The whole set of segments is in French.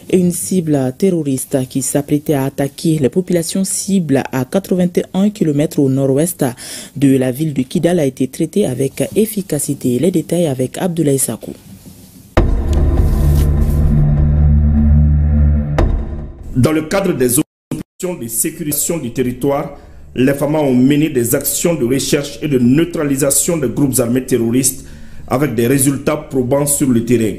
et une cible terroriste qui s'apprêtait à attaquer les populations cibles à 81 km au nord-ouest de la ville de Kidal a été traitée avec efficacité. Les détails avec Abdoulaye Sakou. Dans le cadre des opérations de sécurisation du territoire, les FAMA ont mené des actions de recherche et de neutralisation des groupes armés terroristes avec des résultats probants sur le terrain.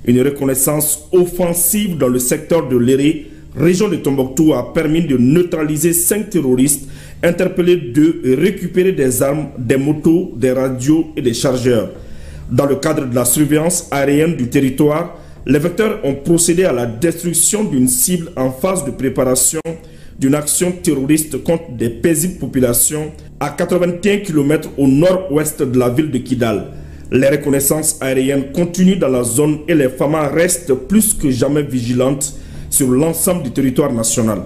Une reconnaissance offensive dans le secteur de Léré, région de Tombouctou, a permis de neutraliser 5 terroristes, interpeller 2 et récupérer des armes, des motos, des radios et des chargeurs. Dans le cadre de la surveillance aérienne du territoire, les vecteurs ont procédé à la destruction d'une cible en phase de préparation d'une action terroriste contre des paisibles populations à 81 km au nord-ouest de la ville de Kidal. Les reconnaissances aériennes continuent dans la zone et les FAMA restent plus que jamais vigilantes sur l'ensemble du territoire national.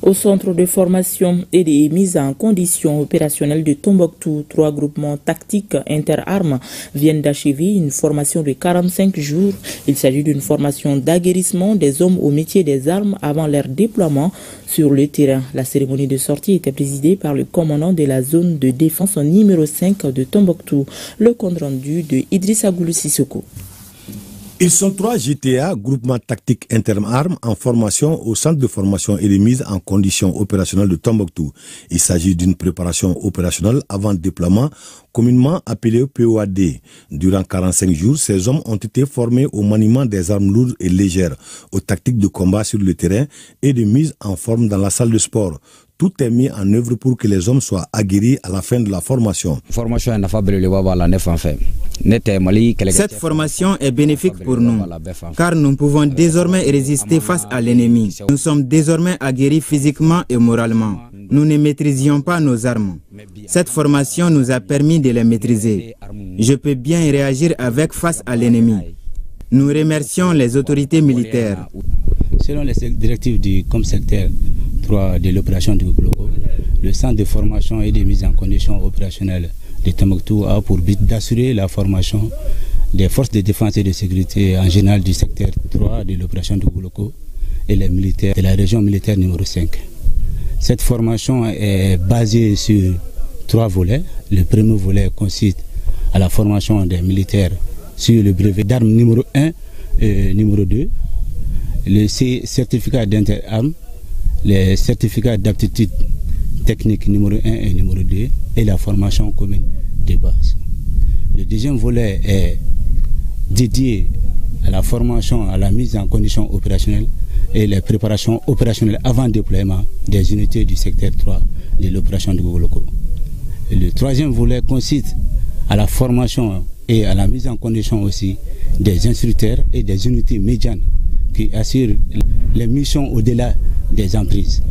Au centre de formation et de mise en condition opérationnelle de Tombouctou, 3 groupements tactiques interarmes viennent d'achever une formation de 45 jours. Il s'agit d'une formation d'aguerrissement des hommes au métier des armes avant leur déploiement sur le terrain. La cérémonie de sortie était présidée par le commandant de la zone de défense numéro 5 de Tombouctou. Le compte rendu de Idrissa Goulou Sissoko. Ils sont 3 GTA, groupement tactique interarmes, en formation au centre de formation et de mise en condition opérationnelle de Tombouctou. Il s'agit d'une préparation opérationnelle avant le déploiement, communément appelée POAD. Durant 45 jours, ces hommes ont été formés au maniement des armes lourdes et légères, aux tactiques de combat sur le terrain et de mise en forme dans la salle de sport. Tout est mis en œuvre pour que les hommes soient aguerris à la fin de la formation. Cette formation est bénéfique pour nous, car nous pouvons désormais résister face à l'ennemi. Nous sommes désormais aguerris physiquement et moralement. Nous ne maîtrisions pas nos armes. Cette formation nous a permis de les maîtriser. Je peux bien réagir avec face à l'ennemi. Nous remercions les autorités militaires. Selon les directives du COMSECTER 3 de l'opération du Gouloko, le centre de formation et de mise en condition opérationnelle de Tombouctou a pour but d'assurer la formation des forces de défense et de sécurité en général du secteur 3 de l'opération du Gouloko et les militaires de la région militaire numéro 5. Cette formation est basée sur 3 volets. Le premier volet consiste à la formation des militaires sur le brevet d'armes numéro 1 et numéro 2, le certificat d'interarmes, les certificats d'aptitude technique numéro 1 et numéro 2 et la formation commune de base. Le deuxième volet est dédié à la formation, à la mise en condition opérationnelle et les préparations opérationnelles avant déploiement des unités du secteur 3 de l'opération du Gouloko. Le troisième volet consiste à la formation et à la mise en condition aussi des instructeurs et des unités médianes qui assurent les missions au-delà des emprises.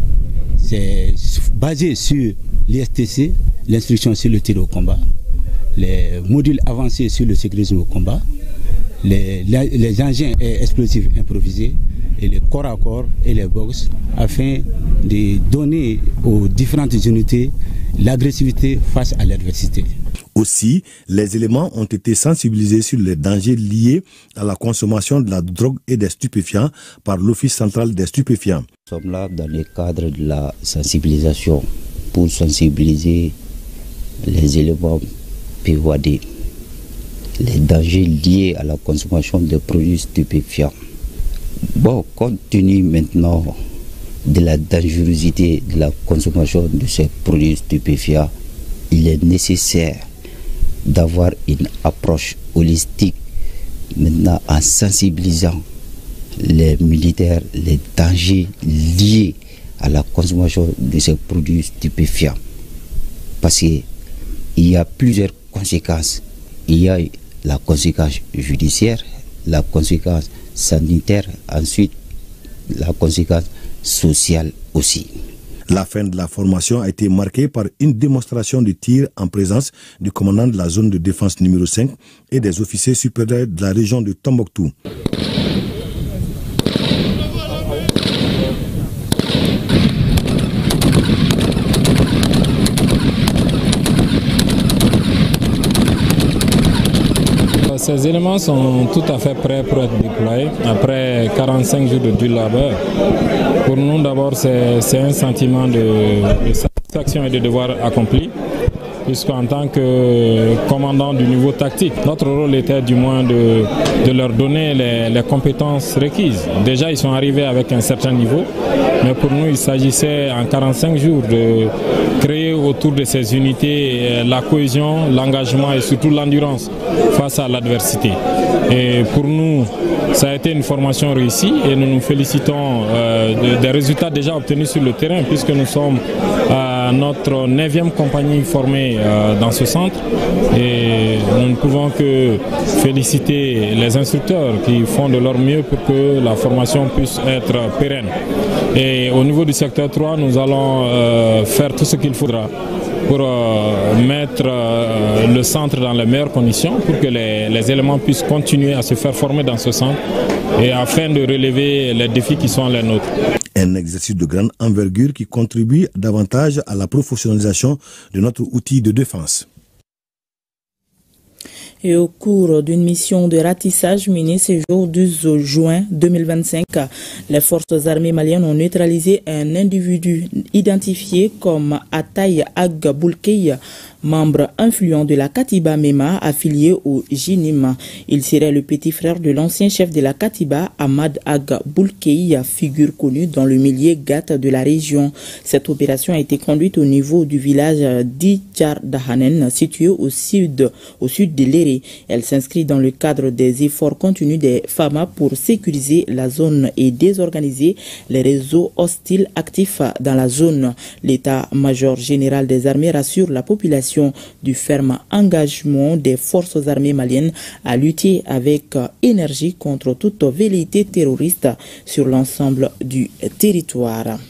C'est basé sur l'ISTC, l'instruction sur le tir au combat, les modules avancés sur le sécurisme au combat, les engins explosifs improvisés et les corps à corps et les box afin de donner aux différentes unités l'agressivité face à l'adversité. Aussi, les éléments ont été sensibilisés sur les dangers liés à la consommation de la drogue et des stupéfiants par l'Office central des stupéfiants. Nous sommes là dans le cadre de la sensibilisation pour sensibiliser les éléments POAD, les dangers liés à la consommation de produits stupéfiants. Bon, compte tenu maintenant de la dangerosité de la consommation de ces produits stupéfiants, il est nécessaire d'avoir une approche holistique maintenant en sensibilisant les militaires, les dangers liés à la consommation de ces produits stupéfiants. Parce qu'il y a plusieurs conséquences. Il y a la conséquence judiciaire, la conséquence sanitaire, ensuite la conséquence sociale aussi. La fin de la formation a été marquée par une démonstration de tir en présence du commandant de la zone de défense numéro 5 et des officiers supérieurs de la région de Tombouctou. Ces éléments sont tout à fait prêts pour être déployés après 45 jours de dur labeur. Pour nous, d'abord, c'est un sentiment de satisfaction et de devoir accompli, puisqu'en tant que commandant du niveau tactique, notre rôle était du moins de leur donner les compétences requises. Déjà, ils sont arrivés avec un certain niveau, mais pour nous, il s'agissait en 45 jours de créer autour de ces unités la cohésion, l'engagement et surtout l'endurance face à l'adversité. Et pour nous, ça a été une formation réussie et nous nous félicitons des résultats déjà obtenus sur le terrain, puisque nous sommes à notre 9e compagnie formée dans ce centre et nous ne pouvons que féliciter les instructeurs qui font de leur mieux pour que la formation puisse être pérenne. Et au niveau du secteur 3, nous allons faire tout ce qu'il faudra pour mettre le centre dans les meilleures conditions pour que les éléments puissent continuer à se faire former dans ce centre et afin de relever les défis qui sont les nôtres. Un exercice de grande envergure qui contribue davantage à la professionnalisation de notre outil de défense. Et au cours d'une mission de ratissage menée ce jour 12 juin 2025, les forces armées maliennes ont neutralisé un individu identifié comme Ataï Ag Boulkeï, membre influent de la Katiba Mema affilié au JINIM. Il serait le petit frère de l'ancien chef de la Katiba, Ahmad Ag Boulkeï, figure connue dans le milieu Gat de la région. Cette opération a été conduite au niveau du village d'Idjardahanen, situé au sud de l'Éré. Elle s'inscrit dans le cadre des efforts continus des FAMA pour sécuriser la zone et désorganiser les réseaux hostiles actifs dans la zone. L'état-major général des armées rassure la population du ferme engagement des forces armées maliennes à lutter avec énergie contre toute velléité terroriste sur l'ensemble du territoire.